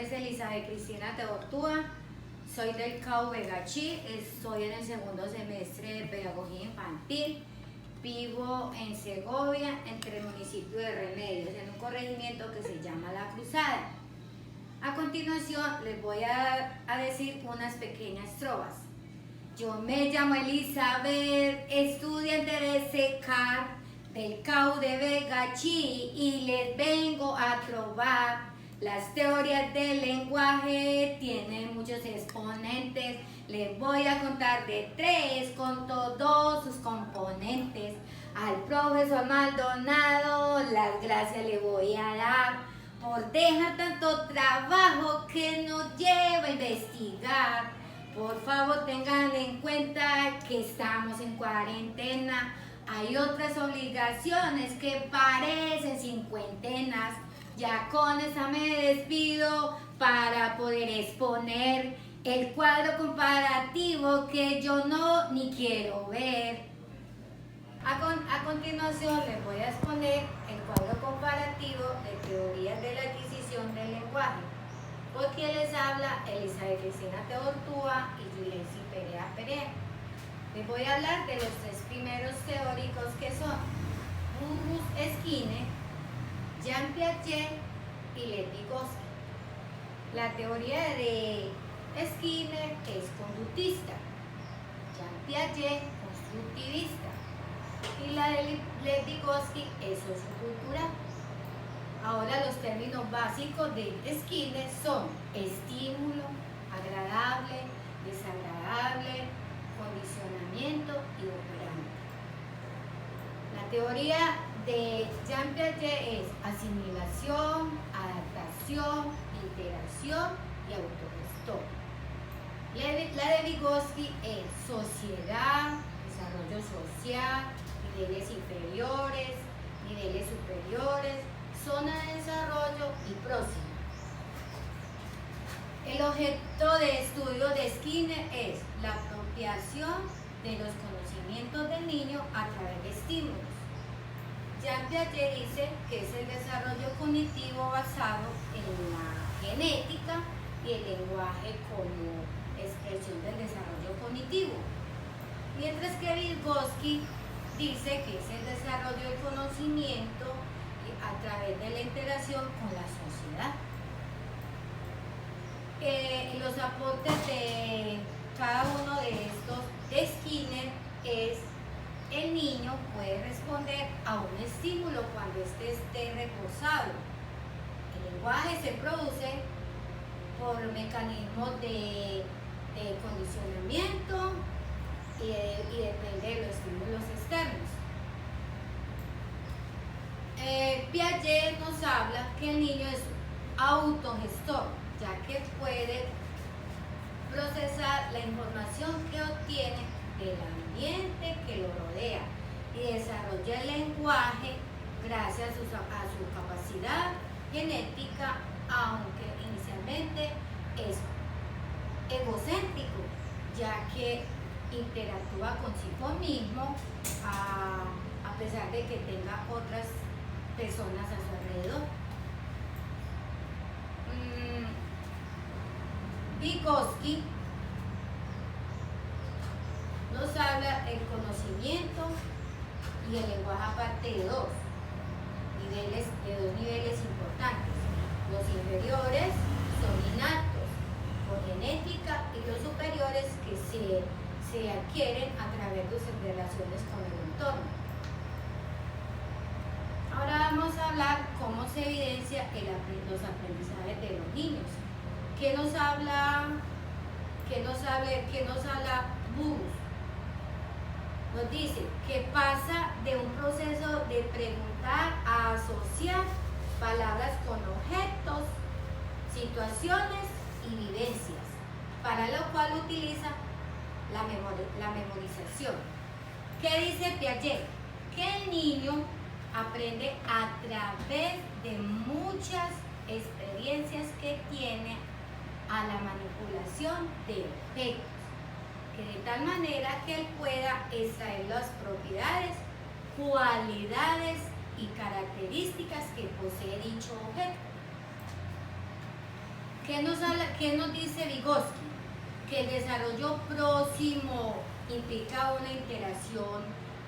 es Elizabeth Cristina Teortúa, soy del CAU Begachí, estoy en el segundo semestre de Pedagogía Infantil, vivo en Segovia, entre el municipio de Remedios, en un corregimiento que se llama La Cruzada. A continuación les voy a decir unas pequeñas trovas. Yo me llamo Elizabeth, estudiante de SECAR del CAU de Begachí y les vengo a trovar. Las teorías del lenguaje tienen muchos exponentes. Les voy a contar de 3 con todos sus componentes. Al profesor Maldonado las gracias le voy a dar por dejar tanto trabajo que nos lleva a investigar. Por favor tengan en cuenta que estamos en cuarentena. Hay otras obligaciones que parecen cincuentenas. Ya con esta me despido para poder exponer el cuadro comparativo que yo no ni quiero ver. A continuación les voy a exponer el cuadro comparativo de teorías de la adquisición del lenguaje. Por quien les habla Elizabeth Cristina Teortúa y Yulensi Perea. Les voy a hablar de los 3 primeros teóricos que son Burrus Skinner, Jean Piaget y Lev Vygotsky. La teoría de Skinner es conductista, Jean Piaget constructivista y la de Lev Vygotsky es sociocultural. Ahora los términos básicos de Skinner son estímulo, agradable, desagradable, condicionamiento y operante. La teoría de Jean Piaget es asimilación, adaptación, interacción y autogestor. La de Vygotsky es sociedad, desarrollo social, niveles inferiores, niveles superiores, zona de desarrollo y próximo. El objeto de estudio de Skinner es la apropiación de los conocimientos del niño a través de estímulos. Jean Piaget dice que es el desarrollo cognitivo basado en la genética y el lenguaje como expresión del desarrollo cognitivo. Mientras que Vygotsky dice que es el desarrollo del conocimiento a través de la interacción con la sociedad. Los aportes de cada uno de estos de Skinner es: el niño puede responder a un estímulo cuando éste esté reposado. El lenguaje se produce por mecanismos de condicionamiento y depende de los estímulos externos. Piaget nos habla que el niño es autogestor, ya que puede procesar la información que obtiene del ambiente que lo rodea y desarrolla el lenguaje gracias a su capacidad genética, aunque inicialmente es egocéntrico, ya que interactúa consigo mismo a pesar de que tenga otras personas a su alrededor. Vygotsky nos habla del conocimiento y el lenguaje aparte de dos niveles importantes. Los inferiores son innatos por genética y los superiores que se adquieren a través de sus relaciones con el entorno. Ahora vamos a hablar cómo se evidencia los aprendizajes de los niños. ¿Qué nos habla Burrus? Nos dice que pasa de un proceso de preguntar a asociar palabras con objetos, situaciones y vivencias, para lo cual utiliza la memorización. ¿Qué dice Piaget? Que el niño aprende a través de muchas experiencias que tiene a la manipulación de objetos, que de tal manera que él pueda extraer las propiedades, cualidades y características que posee dicho objeto. ¿Qué nos dice Vygotsky? Que el desarrollo próximo implica una interacción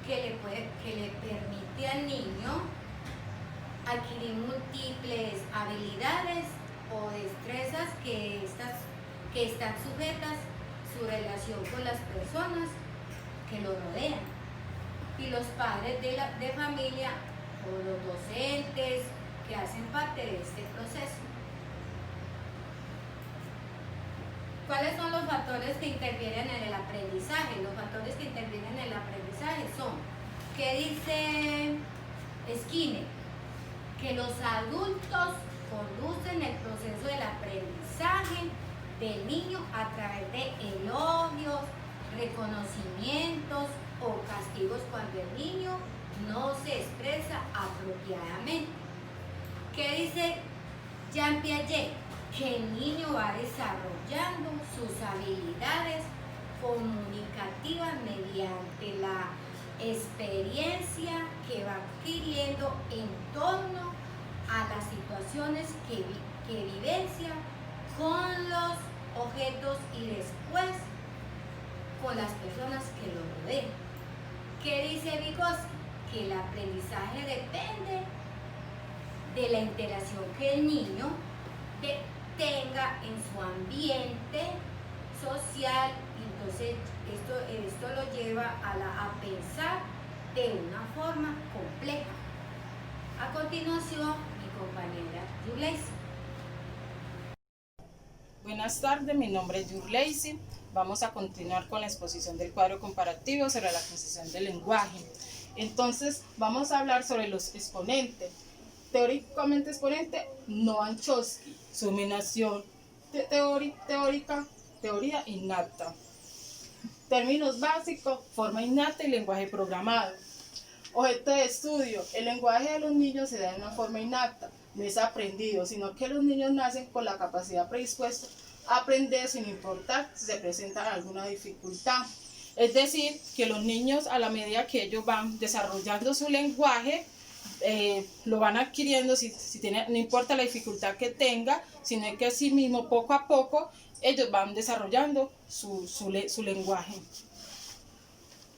que le permite al niño adquirir múltiples habilidades o destrezas que están sujetas su relación con las personas que lo rodean y los padres de familia o los docentes que hacen parte de este proceso. ¿Cuáles son los factores que intervienen en el aprendizaje? Los factores que intervienen en el aprendizaje son, ¿qué dice Skinner? Que los adultos conducen el proceso del aprendizaje del niño a través de elogios, reconocimientos o castigos cuando el niño no se expresa apropiadamente. ¿Qué dice Jean Piaget? Que el niño va desarrollando sus habilidades comunicativas mediante la experiencia que va adquiriendo en torno a las situaciones que vivencia con los objetos y después con las personas que lo rodean. ¿Qué dice Vygotsky? Que el aprendizaje depende de la interacción que el niño tenga en su ambiente social. Entonces esto lo lleva a pensar de una forma compleja. A continuación, mi compañera Yurleisi. Buenas tardes, mi nombre es Yurleisi. Vamos a continuar con la exposición del cuadro comparativo sobre la adquisición del lenguaje. Entonces, vamos a hablar sobre los exponentes. Teóricamente exponente, Noam Chomsky, suminación teórica, teoría innata. Términos básicos, forma innata y lenguaje programado. Objeto de estudio, el lenguaje de los niños se da de una forma innata, no es aprendido, sino que los niños nacen con la capacidad predispuesta a aprender sin importar si se presenta alguna dificultad. Es decir, que los niños a la medida que ellos van desarrollando su lenguaje, lo van adquiriendo, no importa la dificultad que tenga, sino que así mismo poco a poco ellos van desarrollando su lenguaje.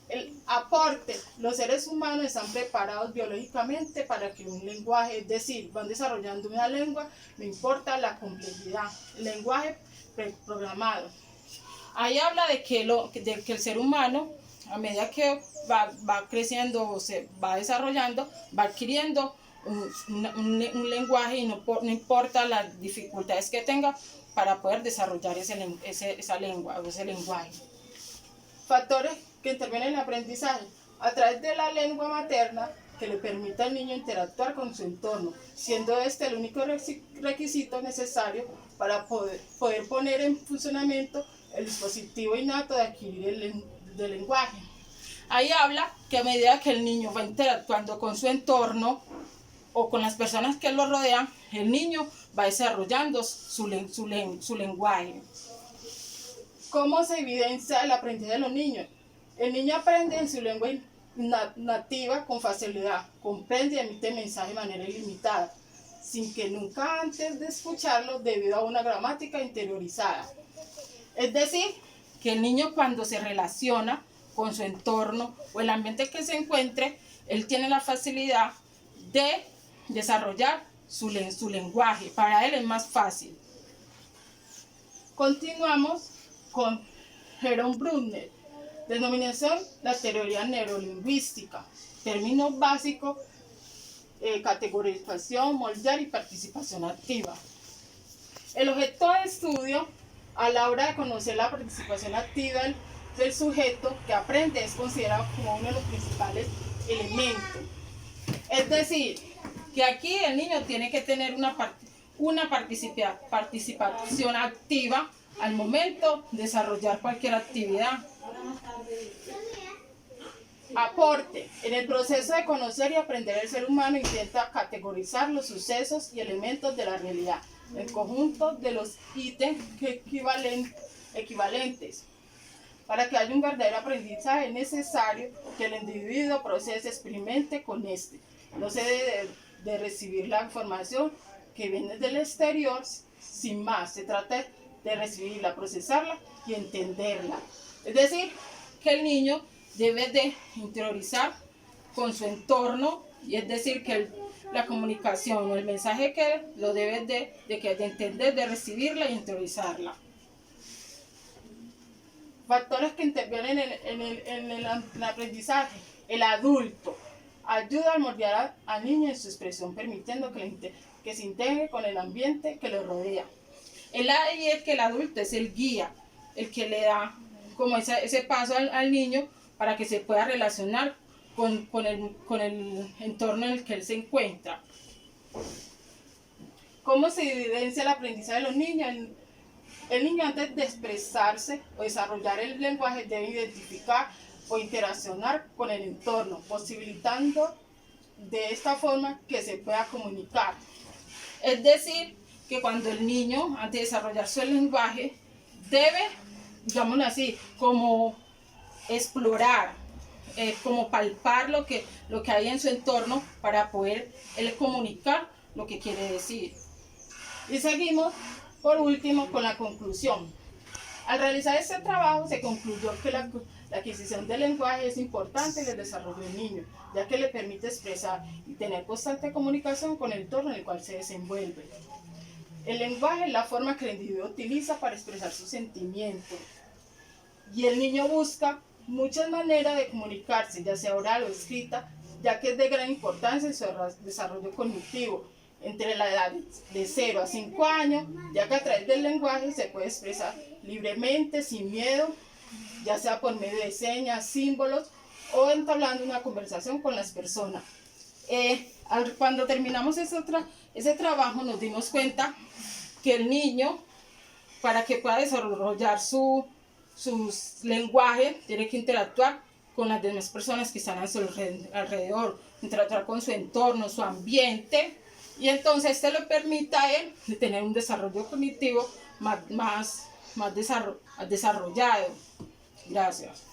El aporte, los seres humanos están preparados biológicamente para que un lenguaje, es decir, van desarrollando una lengua, no importa la complejidad, el lenguaje programado. Ahí habla de que el ser humano, a medida que va creciendo o se va desarrollando, va adquiriendo un lenguaje y no importa las dificultades que tenga para poder desarrollar esa lengua o ese lenguaje. Factores que intervienen en el aprendizaje a través de la lengua materna que le permite al niño interactuar con su entorno, siendo este el único requisito necesario para poder poner en funcionamiento el dispositivo innato de adquirir el lenguaje. Ahí habla que a medida que el niño va interactuando con su entorno o con las personas que lo rodean, el niño va desarrollando su lenguaje. ¿Cómo se evidencia el aprendizaje de los niños? El niño aprende en su lengua nativa con facilidad, comprende y emite mensajes de manera ilimitada, sin que nunca antes de escucharlo debido a una gramática interiorizada. Es decir, que el niño cuando se relaciona con su entorno o el ambiente que se encuentre, él tiene la facilidad de desarrollar su lenguaje. Para él es más fácil. Continuamos con Jerome Bruckner. Denominación, la teoría neurolingüística. Términos básicos, categorización, moldear y participación activa. El objeto de estudio a la hora de conocer la participación activa del sujeto que aprende es considerado como uno de los principales elementos. Es decir, que aquí el niño tiene que tener una participación activa al momento de desarrollar cualquier actividad. Aporte. En el proceso de conocer y aprender el ser humano intenta categorizar los sucesos y elementos de la realidad, el conjunto de los ítems equivalentes. Para que haya un verdadero aprendizaje es necesario que el individuo procese, experimente con este. No se debe de recibir la información que viene del exterior sin más. Se trata de recibirla, procesarla y entenderla. Es decir, que el niño debe de interiorizar con su entorno, y es decir, que la comunicación o el mensaje que lo debe de entender, de recibirla y interiorizarla. Factores que intervienen en el aprendizaje. El adulto ayuda a moldear al niño en su expresión, permitiendo que se integre con el ambiente que lo rodea. Ahí es que el adulto es el guía, el que le da como ese paso al niño para que se pueda relacionar con el entorno en el que él se encuentra. ¿Cómo se evidencia el aprendizaje de los niños? El niño, antes de expresarse o desarrollar el lenguaje, debe identificar o interaccionar con el entorno, posibilitando de esta forma que se pueda comunicar. Es decir, que cuando el niño, antes de desarrollar su lenguaje, debe, digámoslo así, como explorar, como palpar lo que hay en su entorno para poder él comunicar lo que quiere decir. Y seguimos, por último, con la conclusión. Al realizar este trabajo se concluyó que la adquisición del lenguaje es importante en el desarrollo del niño, ya que le permite expresar y tener constante comunicación con el entorno en el cual se desenvuelve. El lenguaje es la forma que el individuo utiliza para expresar sus sentimientos, y el niño busca muchas maneras de comunicarse, ya sea oral o escrita, ya que es de gran importancia en su desarrollo cognitivo entre la edad de 0 a 5 años, ya que a través del lenguaje se puede expresar libremente, sin miedo, ya sea por medio de señas, símbolos o entablando una conversación con las personas. Cuando terminamos ese trabajo nos dimos cuenta que el niño, para que pueda desarrollar su lenguaje, tiene que interactuar con las demás personas que están a su alrededor, interactuar con su entorno, su ambiente, y entonces esto le permite a él de tener un desarrollo cognitivo más desarrollado. Gracias.